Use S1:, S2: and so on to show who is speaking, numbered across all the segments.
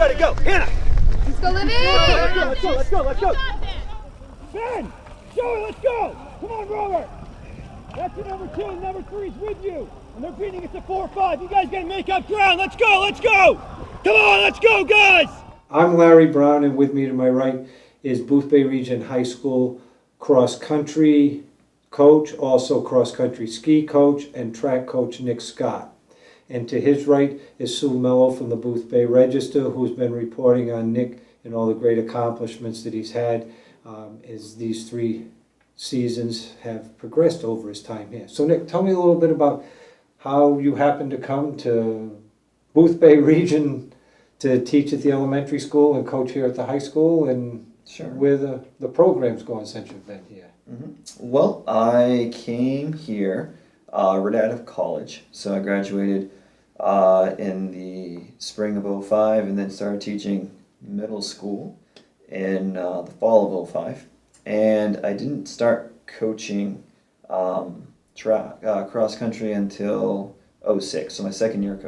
S1: ready, go. Hannah.
S2: Let's go, Livy.
S1: Let's go. Ben, Joey, let's go. Come on, Robert. That's your number 2, and number 3's with you. And they're beating us at 4-5. You guys gotta make up ground. Let's go. Come on, let's go, guys.
S3: I'm Larry Brown, and with me to my right is Boothbay Region High School cross-country coach, also cross-country ski coach, and track coach Nick Scott. And to his right is Sue Mello from the Boothbay Register, who's been reporting on Nick and all the great accomplishments that he's had as these 3 seasons have progressed over his time here. So Nick, tell me a little bit about how you happened to come to Boothbay Region to teach at the elementary school and coach here at the high school, and where the program's going since you've been here.
S4: Well, I came here right out of college, so I graduated in the spring of '05 and then started teaching middle school in the fall of '05. And I didn't start coaching cross country until '06, so my second year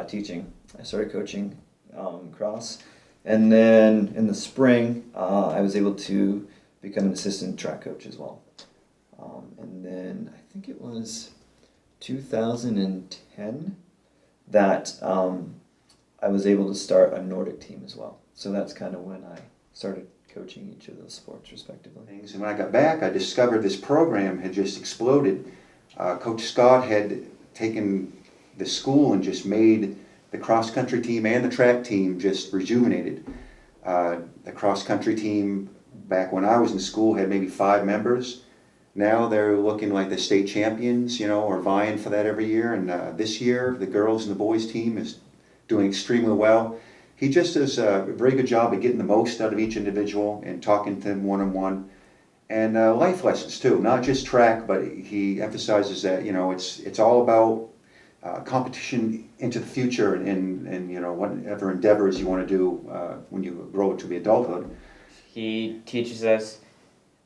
S4: teaching. I started coaching cross, and then in the spring I was able to become an assistant track coach as well. And then I think it was 2010 that I was able to start a Nordic team as well. So that's kind of when I started coaching each of those sports respectively.
S5: And when I got back, I discovered this program had just exploded. Coach Scott had taken the school and just made the cross-country team and the track team just rejuvenated. The cross-country team, back when I was in school, had maybe 5 members. Now they're looking like the state champions, or vying for that every year. And this year, the girls and the boys team is doing extremely well. He just does a very good job of getting the most out of each individual and talking to them one-on-one. And life lessons too, not just track, but he emphasizes that, it's all about competition into the future and whatever endeavors you want to do when you grow to be adulthood.
S6: He teaches us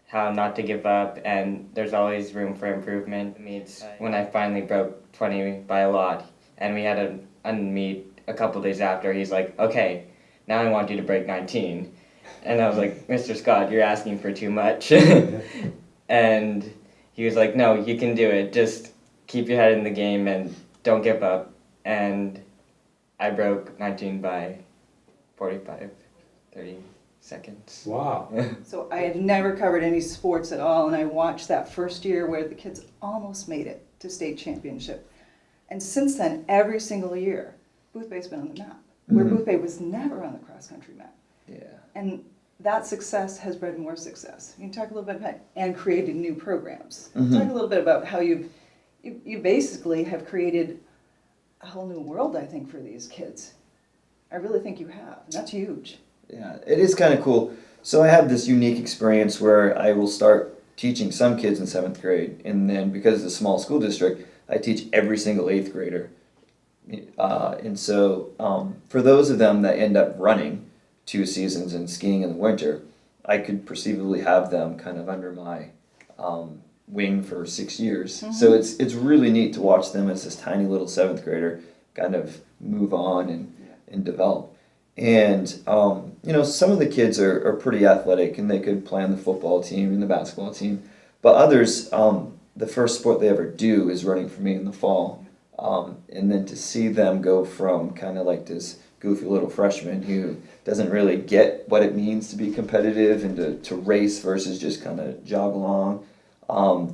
S6: how not to give up, and there's always room for improvement. It's when I finally broke 20 by a lot, and we had a meet a couple days after. He's like, okay, now I want you to break 19. And I was like, Mr. Scott, you're asking for too much. And he was like, no, you can do it. Just keep your head in the game and don't give up. And I broke 19 by 30 seconds.
S3: Wow.
S7: So I had never covered any sports at all, and I watched that first year where the kids almost made it to state championship. And since then, every single year, Boothbay's been on the map, where Boothbay was never on the cross-country map.
S4: Yeah.
S7: And that success has bred more success. You can talk a little bit about, and created new programs. Talk a little bit about how you basically have created a whole new world, I think, for these kids. I really think you have, and that's huge.
S4: Yeah, it is kind of cool. So I have this unique experience where I will start teaching some kids in 7th grade, and then because it's a small school district, I teach every single 8th grader. And so for those of them that end up running 2 seasons and skiing in the winter, I could perceivably have them kind of under my wing for 6 years. So it's really neat to watch them as this tiny little 7th grader kind of move on and develop. And some of the kids are pretty athletic and they could play on the football team and the basketball team, but others, the first sport they ever do is running for me in the fall. And then to see them go from kind of like this goofy little freshman who doesn't really get what it means to be competitive and to race versus just kind of jog along,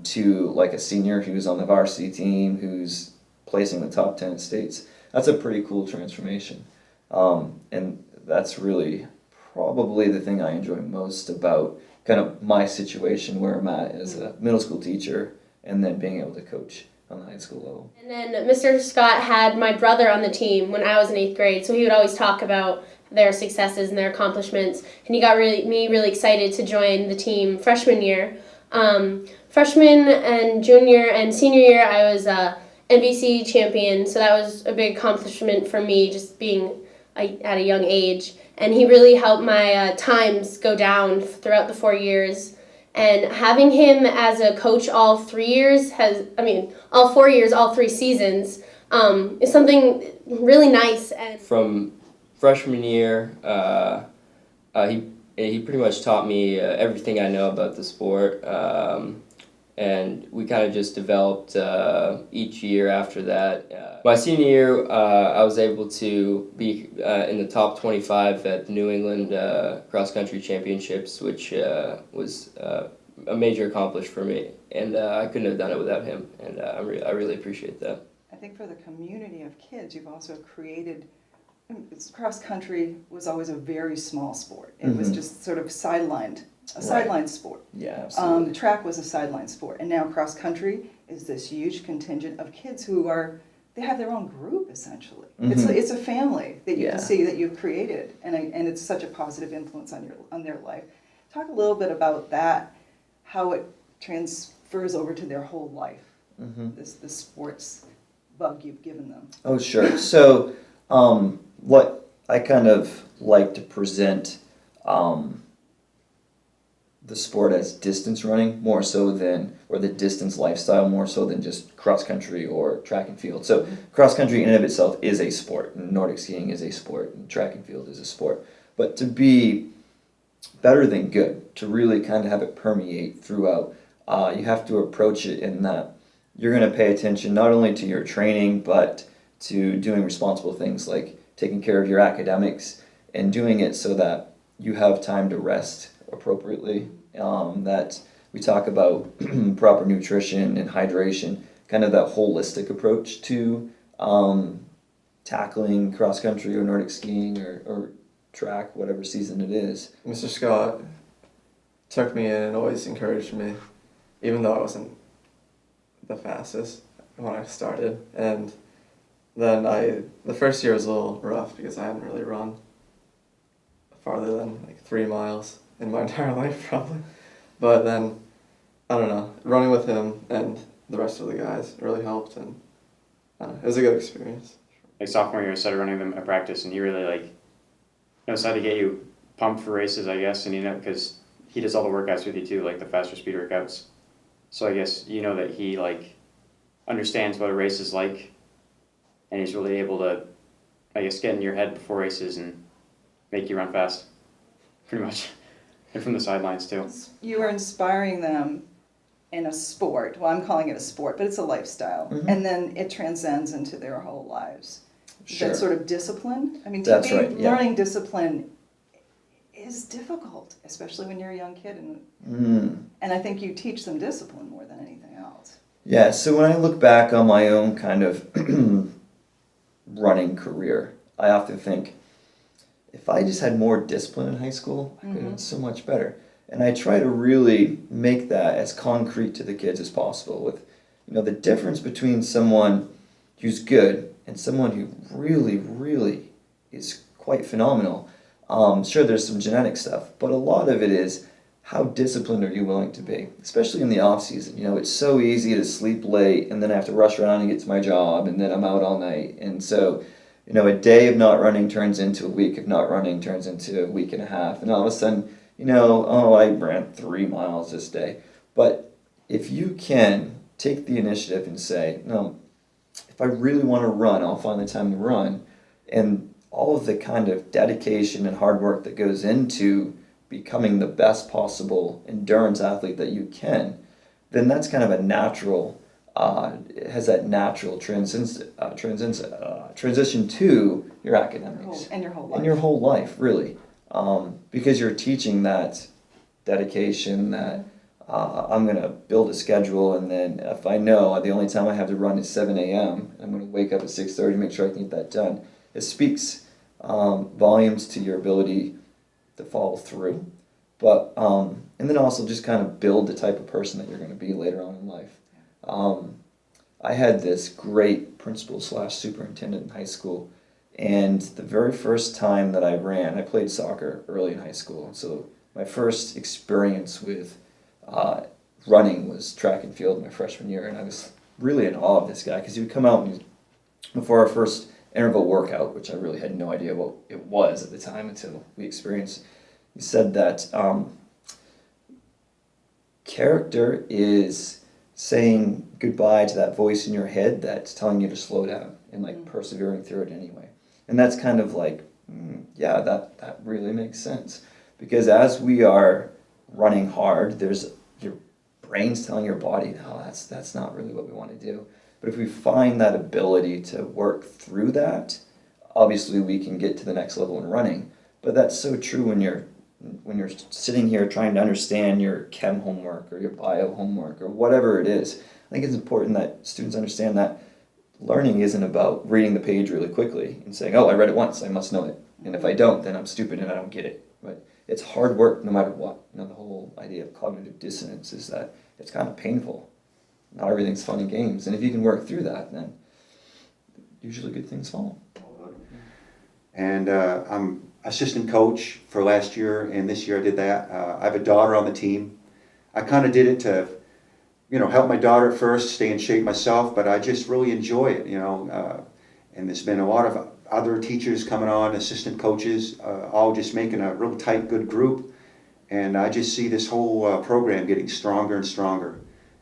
S4: to like a senior who's on the varsity team who's placing the top 10 states. That's a pretty cool transformation. And that's really probably the thing I enjoy most about kind of my situation where I'm at as a middle school teacher and then being able to coach on the high school level.
S8: And then Mr. Scott had my brother on the team when I was in 8th grade, so he would always talk about their successes and their accomplishments, and he got me really excited to join the team freshman year. Freshman and junior and senior year, I was NBC champion, so that was a big accomplishment for me, just being at a young age. And he really helped my times go down throughout the 4 years. And having him as a coach all 3 years all 4 years, all 3 seasons, is something really nice. And
S9: from
S2: freshman year, he pretty much taught me everything I know about the sport, and we kind of just developed each year after that. My senior year, I was able to be in the top 25 at the New England Cross Country Championships, which was a major accomplishment for me, and I couldn't have done it without him, and I really appreciate that.
S7: I think for the community of kids, you've also created, cross country was always a very small sport. It was just sort of sidelined, a sideline sport.
S4: Yeah, absolutely.
S7: Track was a sideline sport, and now cross country is this huge contingent of kids who are, they have their own group essentially. It's a family that you can see that you've created, and it's such a positive influence on their life. Talk a little bit about that, how it transfers over to their whole life. This sports bug you've given them.
S4: Oh, sure. So, what I kind of like to present the sport as distance running more so than, or the distance lifestyle more so than just cross country or track and field. So, cross country in and of itself is a sport, and Nordic skiing is a sport, and track and field is a sport. But to be better than good, to really kind of have it permeate throughout, you have to approach it in that you're going to pay attention not only to your training, but to doing responsible things like taking care of your academics and doing it so that you have time to rest appropriately. That we talk about proper nutrition and hydration, kind of that holistic approach to tackling cross country or Nordic skiing or track, whatever season it is.
S9: Mr. Scott took me in and always encouraged me, even though I wasn't the fastest when I started. And then the first year was a little rough because I hadn't really run farther than like 3 miles in my entire life probably. But then, I don't know, running with him and the rest of the guys really helped, and it was a good experience.
S10: Like sophomore year, I started running them at practice, and he really knows how to get you pumped for races, I guess, and because he does all the workouts with you too, like the faster speed workouts. So I guess that he understands what a race is like, and he's really able to, I guess, get in your head before races and make you run fast, pretty much, and from the sidelines too.
S7: You are inspiring them in a sport. Well, I'm calling it a sport, but it's a lifestyle, and then it transcends into their whole lives.
S4: Sure.
S7: That sort of discipline. I mean,
S4: That's right, yeah.
S7: Learning discipline is difficult, especially when you're a young kid, and I think you teach them discipline more than anything else.
S4: Yeah, so when I look back on my own kind of running career, I often think, if I just had more discipline in high school, I could have been so much better. And I try to really make that as concrete to the kids as possible with, the difference between someone who's good and someone who really, really is quite phenomenal. Sure, there's some genetic stuff, but a lot of it is how disciplined are you willing to be, especially in the off season. It's so easy to sleep late and then I have to rush around and get to my job and then I'm out all night. And so, a day of not running turns into a week of not running, turns into a week and a half. And all of a sudden, I ran 3 miles this day. But if you can take the initiative and say, no, if I really want to run, I'll find the time to run. And all of the kind of dedication and hard work that goes into becoming the best possible endurance athlete that you can, then that's kind of a natural, has that natural transition to your academics.
S7: And your whole life.
S4: And your whole life, really. Because you're teaching that dedication, that I'm going to build a schedule, and then if I know the only time I have to run is 7 a.m., I'm going to wake up at 6:30 to make sure I can get that done. It speaks volumes to your ability to follow through, but and then also just kind of build the type of person that you're going to be later on in life. I had this great principal/superintendent in high school, and the very first time that I ran, I played soccer early in high school, so my first experience with running was track and field my freshman year, and I was really in awe of this guy because he would come out and before our first interval workout, which I really had no idea what it was at the time until we experienced. He said that character is saying goodbye to that voice in your head that's telling you to slow down and persevering through it anyway. And that's kind of Yeah, that really makes sense. Because as we are running hard, there's your brain's telling your body, no, that's not really what we want to do. But if we find that ability to work through that, obviously we can get to the next level in running. But that's so true when you're sitting here trying to understand your chem homework or your bio homework or whatever it is. I think it's important that students understand that learning isn't about reading the page really quickly and saying, oh, I read it once, I must know it. And if I don't, then I'm stupid and I don't get it. But it's hard work no matter what. The whole idea of cognitive dissonance is that it's kind of painful. Not everything's fun and games. And if you can work through that, then usually good things follow.
S5: And I'm assistant coach for last year, and this year I did that. I have a daughter on the team. I kind of did it to, help my daughter at first, stay in shape myself, but I just really enjoy it, and there's been a lot of other teachers coming on, assistant coaches, all just making a real tight, good group. And I just see this whole program getting stronger and stronger.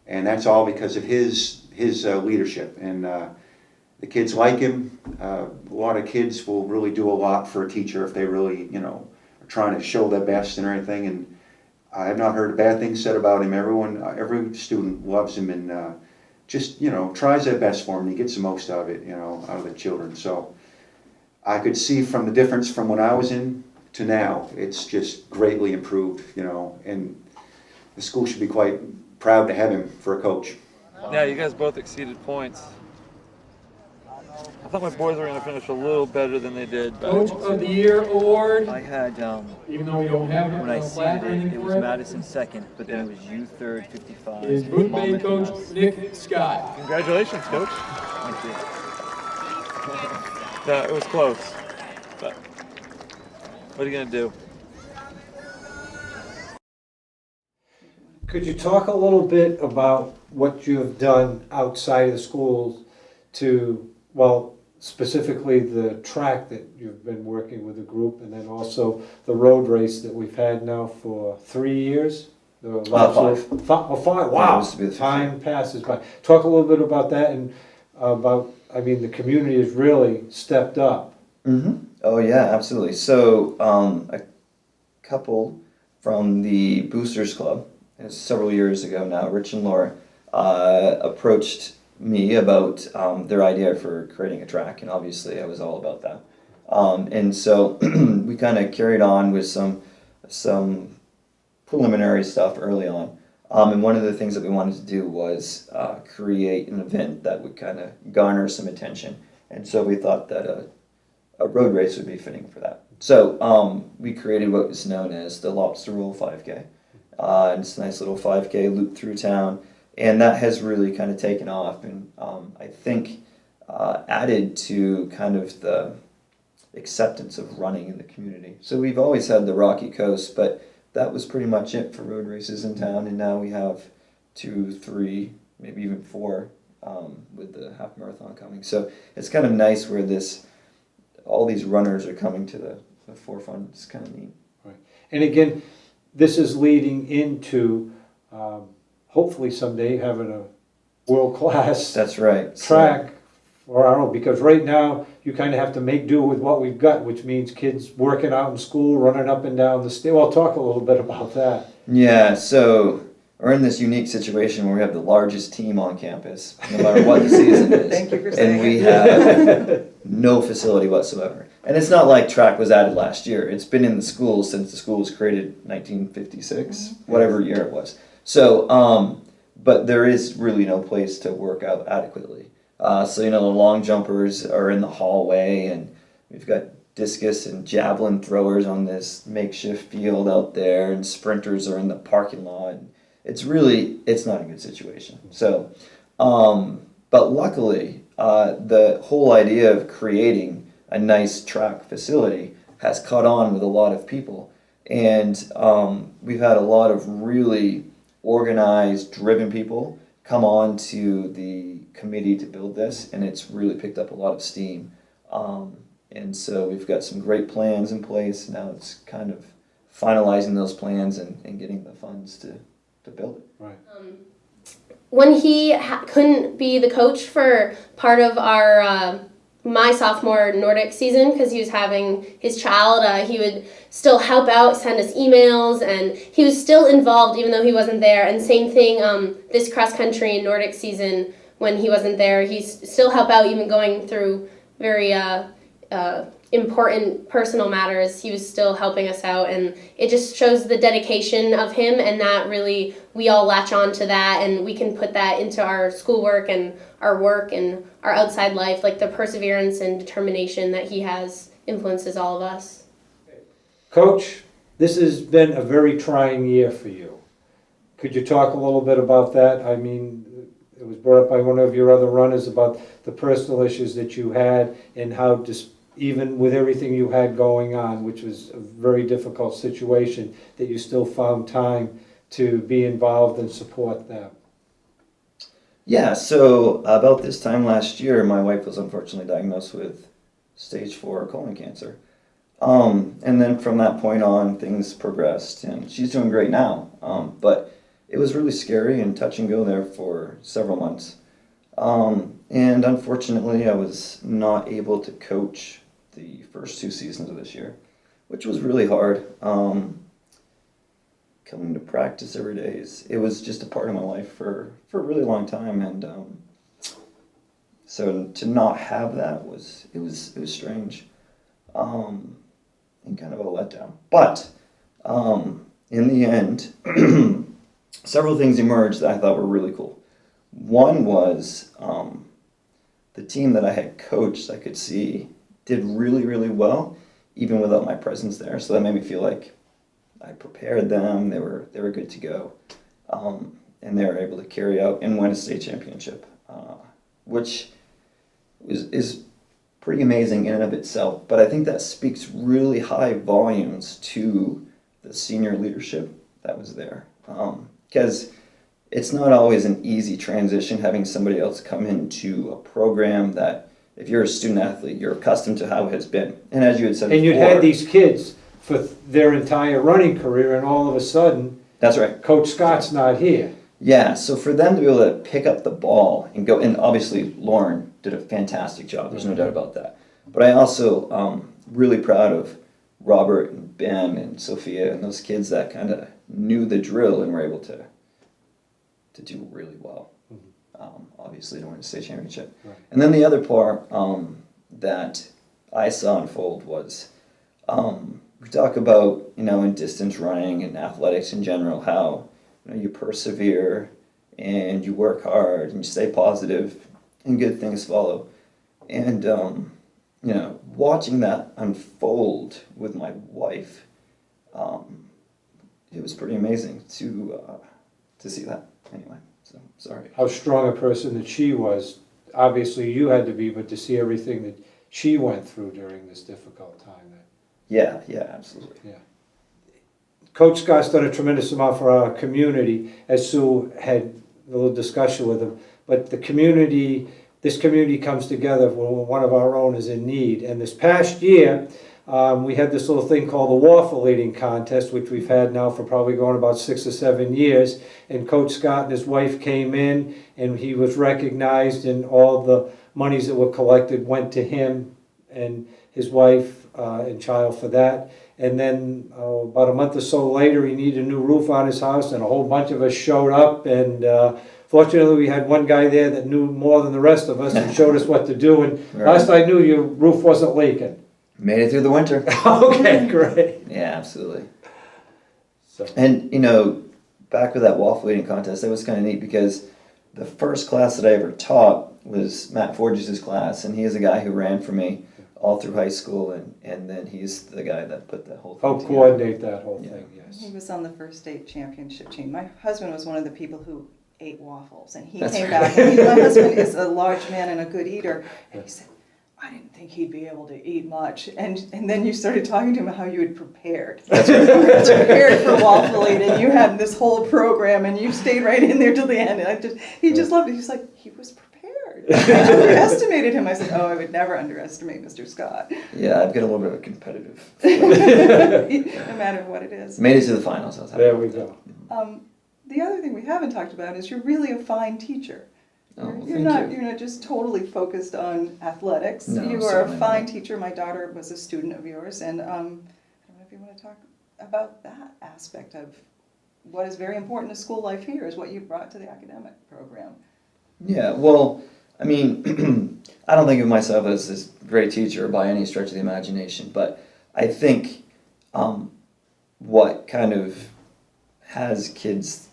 S5: And that's all because of his leadership. And the kids like him. A lot of kids will really do a lot for a teacher if they really, are trying to show their best and everything. And I have not heard a bad thing said about him. Every student loves him and just, tries their best for him. He gets the most out of it, out of the children. So I could see from the difference from when I was in to now, it's just greatly improved, and the school should be quite proud to have him for a coach.
S11: Yeah, you guys both exceeded points. I thought my boys were going to finish a little better than they did. But
S1: Coach of the Year award.
S12: I had,
S1: Even though we don't have
S12: when I seeded it was Madison second, but then it was you third, 55.
S1: Is Booth Bay coach Nick Scott.
S11: Congratulations, Coach.
S12: Thank you.
S11: Yeah, it was close. But what are you going to do?
S3: Could you talk a little bit about what you have done outside of the schools to, specifically the track that you've been working with a group, and then also the road race that we've had now for 3 years?
S4: Five.
S3: Five.
S4: Yeah,
S3: Wow.
S4: it used to be the
S3: Time passes by. Talk a little bit about that and about, the community has really stepped up.
S4: Mm-hmm. Oh yeah, absolutely. So a couple from the Boosters Club, several years ago now, Rich and Laura, approached me about their idea for creating a track, and obviously I was all about that. And so we kind of carried on with some preliminary stuff early on. And one of the things that we wanted to do was create an event that would kind of garner some attention. And so we thought that a road race would be fitting for that. So we created what was known as the Lobster Roll 5K. And it's a nice little 5K loop through town. And that has really kind of taken off and I think added to kind of the acceptance of running in the community. So we've always had the Rocky Coast, but that was pretty much it for road races in town. And now we have 2, 3, maybe even 4 with the half marathon coming. So it's kind of nice where all these runners are coming to the forefront. It's kind of neat.
S3: Right. And again, this is leading into hopefully someday having a world-class
S4: That's right.
S3: track, or I don't know, because right now you kind of have to make do with what we've got, which means kids working out in school, running up and down the stairs. Well, talk a little bit about that.
S4: Yeah, so we're in this unique situation where we have the largest team on campus, no matter what the season is.
S7: Thank you for saying
S4: and we have no facility whatsoever. And it's not like track was added last year. It's been in the schools since the school was created 1956, whatever year it was. So, but there is really no place to work out adequately. So, the long jumpers are in the hallway, and we've got discus and javelin throwers on this makeshift field out there, and sprinters are in the parking lot. And it's not a good situation. So, but luckily, the whole idea of creating a nice track facility has caught on with a lot of people. And we've had a lot of really organized, driven people come on to the committee to build this, and it's really picked up a lot of steam. And so we've got some great plans in place. Now it's kind of finalizing those plans and getting the funds to build it.
S3: Right.
S8: When he couldn't be the coach for part of our my sophomore Nordic season, because he was having his child, he would still help out, send us emails, and he was still involved even though he wasn't there. And same thing this cross-country and Nordic season when he wasn't there. He still helped out, even going through very important personal matters. He was still helping us out, and it just shows the dedication of him, and that really we all latch on to that, and we can put that into our schoolwork and our work and our outside life. Like the perseverance and determination that he has influences all of us.
S3: Coach, this has been a very trying year for you. Could you talk a little bit about that? I mean, it was brought up by one of your other runners about the personal issues that you had and how even with everything you had going on, which was a very difficult situation, that you still found time to be involved and support them.
S4: Yeah, so about this time last year, my wife was unfortunately diagnosed with stage 4 colon cancer. And then from that point on, things progressed, and she's doing great now. But it was really scary and touch and go there for several months. And unfortunately, I was not able to coach the first 2 seasons of this year, which was really hard. Coming to practice every day, it was just a part of my life for a really long time, and so to not have that was strange, and kind of a letdown. But in the end, several things emerged that I thought were really cool. One was the team that I had coached, I could see did really, really well, even without my presence there. So that made me feel like I prepared them. They were good to go, and they were able to carry out and win a state championship, which is pretty amazing in and of itself. But I think that speaks really high volumes to the senior leadership that was there, because it's not always an easy transition having somebody else come into a program that, if you're a student athlete, you're accustomed to how it has been. And as you had said
S3: and
S4: before,
S3: you had these kids for their entire running career, and all of a sudden,
S4: that's right,
S3: Coach Scott's not here.
S4: Yeah, so for them to be able to pick up the ball and go, and obviously Lauren did a fantastic job, there's no doubt about that. But I also really proud of Robert and Ben and Sophia and those kids that kind of knew the drill and were able to do really well. Obviously to win a state championship. Right. And then the other part that I saw unfold was, we talk about, in distance running and athletics in general, how you persevere and you work hard and you stay positive and good things follow. And watching that unfold with my wife, it was pretty amazing to see that. Anyway, so sorry.
S3: How strong a person that she was. Obviously you had to be, but to see everything that she went through during this difficult time.
S4: Yeah, absolutely.
S3: Yeah. Coach Scott's done a tremendous amount for our community, as Sue had a little discussion with him. But this community comes together when one of our own is in need. And this past year, we had this little thing called the waffle eating contest, which we've had now for probably going about 6 or 7 years. And Coach Scott and his wife came in, and he was recognized, and all the monies that were collected went to him and his wife and child for that. And then about a month or so later, he needed a new roof on his house, and a whole bunch of us showed up. And fortunately, we had one guy there that knew more than the rest of us and showed us what to do. And right. Last I knew, your roof wasn't leaking.
S4: Made it through the winter.
S3: Okay, great.
S4: Yeah, absolutely.
S3: So.
S4: And, back with that waffle eating contest, that was kind of neat because the first class that I ever taught was Matt Forges' class, and he is a guy who ran for me all through high school, and then he's the guy that put the whole thing
S3: Help
S4: together.
S3: Coordinate that whole thing, yes.
S7: He was on the first state championship team. My husband was one of the people who ate waffles, and he
S4: That's
S7: came
S4: right.
S7: back. And my husband is a large man and a good eater, and he said, I didn't think he'd be able to eat much. And then you started talking to him about how you had prepared.
S4: That's right.
S7: You had prepared for waffle eating. You had this whole program, and you stayed right in there till the end. And he just loved it. He's like, he was prepared. I underestimated him. I said, I would never underestimate Mr. Scott.
S4: Yeah, I've got a little bit of a competitive.
S7: No matter what it is.
S4: Made it to the finals.
S3: There we go.
S7: The other thing we haven't talked about is you're really a fine teacher.
S4: Oh, well,
S7: You're
S4: thank you.
S7: not just totally focused on athletics.
S4: No,
S7: You are a
S4: certainly
S7: fine
S4: not.
S7: teacher. My daughter was a student of yours, and I don't know if you want to talk about that aspect of what is very important to school life here is what you've brought to the academic program.
S4: Yeah, well, I mean, I don't think of myself as this great teacher by any stretch of the imagination, but I think what kind of has kids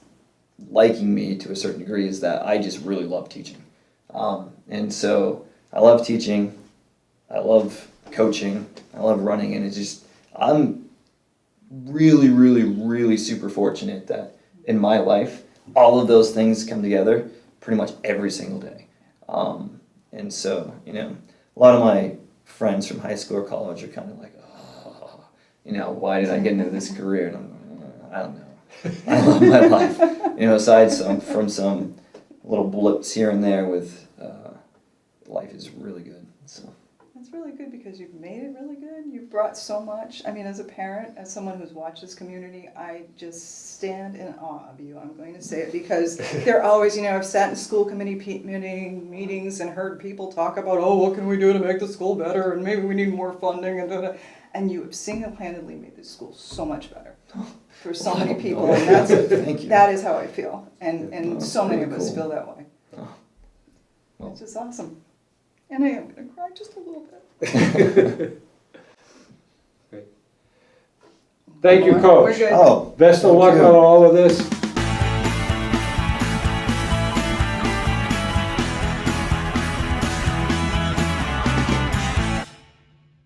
S4: liking me to a certain degree is that I just really love teaching. And so I love teaching, I love coaching, I love running, and it's just, I'm really, really, really super fortunate that in my life, all of those things come together pretty much every single day. And so, you know, a lot of my friends from high school or college are kind of like, oh, you know, why did I get into this career? And I'm like, I don't know. I love my life. You know, aside from some little blips here and there with life is really good. So.
S7: That's really good because you've made it really good. You've brought so much. I mean, as a parent, as someone who's watched this community, I just stand in awe of you. I'm going to say it because they're always, you know, I've sat in school committee meetings and heard people talk about, oh, what can we do to make the school better, and maybe we need more funding, and da-da. And you have single-handedly made this school so much better for so many people, and that is how I feel, and so many of us feel that way. It's just awesome. And I am going to cry just a little bit.
S3: Great. Thank you, Coach.
S7: We're good.
S4: Oh,
S3: Best of
S4: thank
S3: luck
S4: you.
S3: on all of this.